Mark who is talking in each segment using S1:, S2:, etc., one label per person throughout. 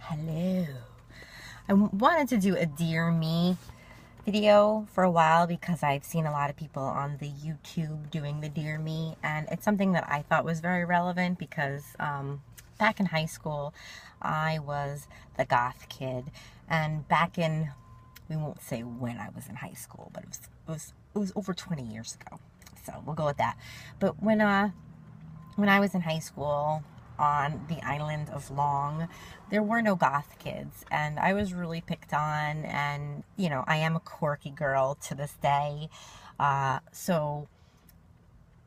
S1: Hello. I wanted to do a Dear Me video for a while because I've seen a lot of people on the YouTube doing the Dear Me, and it's something that I thought was very relevant because back in high school I was the goth kid, and back in, we won't say when I was in high school, but it was over 20 years ago, so we'll go with that. But when I was in high school on the island of Long, there were no goth kids, and I was really picked on, and you know, I am a quirky girl to this day. So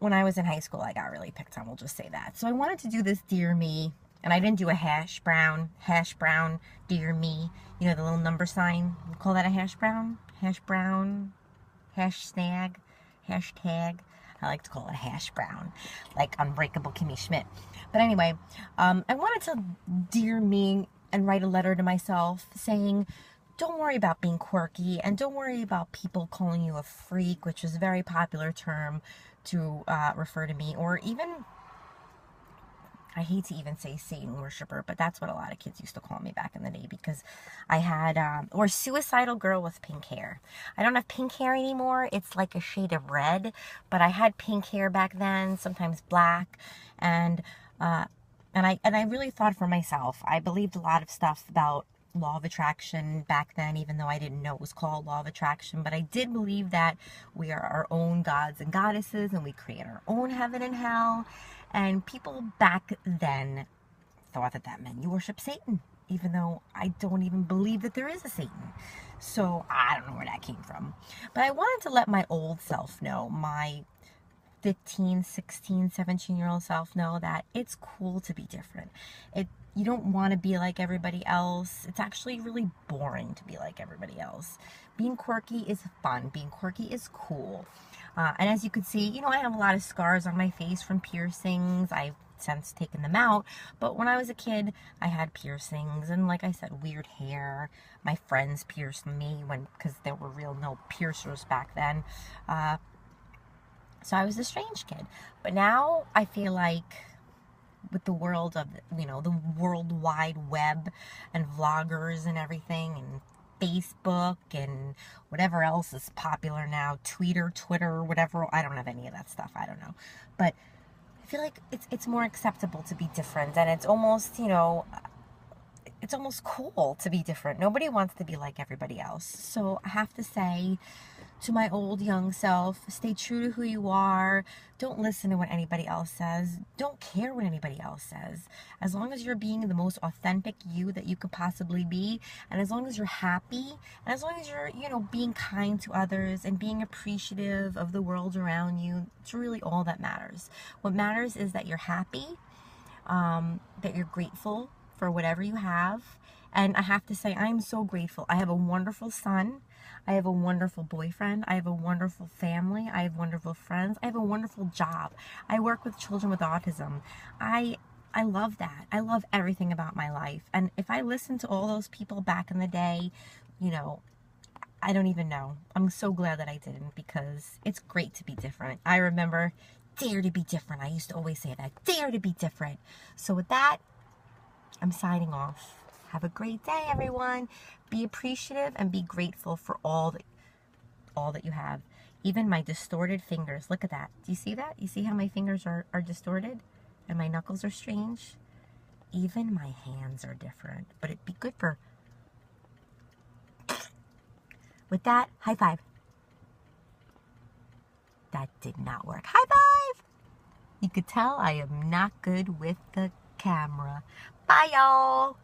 S1: when I was in high school, I got really picked on, we'll just say that. So I wanted to do this Dear Me, and I didn't do a hash brown, Dear Me, you know, the little number sign. We call that a hash brown, hashtag. I like to call it hash brown, like Unbreakable Kimmy Schmidt. But anyway, I wanted to Dear Me and write a letter to myself saying, don't worry about being quirky, and don't worry about people calling you a freak, which is a very popular term to refer to me, or even, I hate to even say Satan worshiper, but that's what a lot of kids used to call me back in the day, because I had, or suicidal girl with pink hair. I don't have pink hair anymore. It's like a shade of red, but I had pink hair back then, sometimes black, and I really thought for myself. I believed a lot of stuff about law of attraction back then, even though I didn't know it was called law of attraction, but I did believe that we are our own gods and goddesses, and we create our own heaven and hell. And people back then thought that that meant you worship Satan, even though I don't even believe that there is a Satan. So I don't know where that came from. But I wanted to let my old self know, my 15, 16, 17-year-old self know that it's cool to be different. You don't want to be like everybody else. It's actually really boring to be like everybody else. Being quirky is fun. Being quirky is cool. And as you can see, you know, I have a lot of scars on my face from piercings. I've since taken them out. But when I was a kid, I had piercings and, like I said, weird hair. My friends pierced me because there were real no piercers back then. So I was a strange kid. But now I feel like with the world of, you know, the World Wide Web and vloggers and everything, and Facebook and whatever else is popular now, Twitter, whatever. I don't have any of that stuff. I don't know. But I feel like it's more acceptable to be different, and it's almost, you know, it's almost cool to be different. Nobody wants to be like everybody else. So I have to say to my old young self, stay true to who you are. Don't listen to what anybody else says. Don't care what anybody else says. As long as you're being the most authentic you that you could possibly be, and as long as you're happy, and as long as you're, you know, being kind to others and being appreciative of the world around you, it's really all that matters. What matters is that you're happy, that you're grateful for whatever you have. And I have to say, I'm so grateful. I have a wonderful son. I have a wonderful boyfriend. I have a wonderful family. I have wonderful friends. I have a wonderful job. I work with children with autism. I love that. I love everything about my life. And if I listened to all those people back in the day, you know, I don't even know. I'm so glad that I didn't, because it's great to be different. I remember, dare to be different. I used to always say that, dare to be different. So with that, I'm signing off. Have a great day, everyone. Be appreciative and be grateful for all that you have. Even my distorted fingers. Look at that. Do you see that? You see how my fingers are distorted? And my knuckles are strange? Even my hands are different. But it'd be good for... With that, high five. That did not work. High five! You could tell I am not good with the camera. Bye, y'all.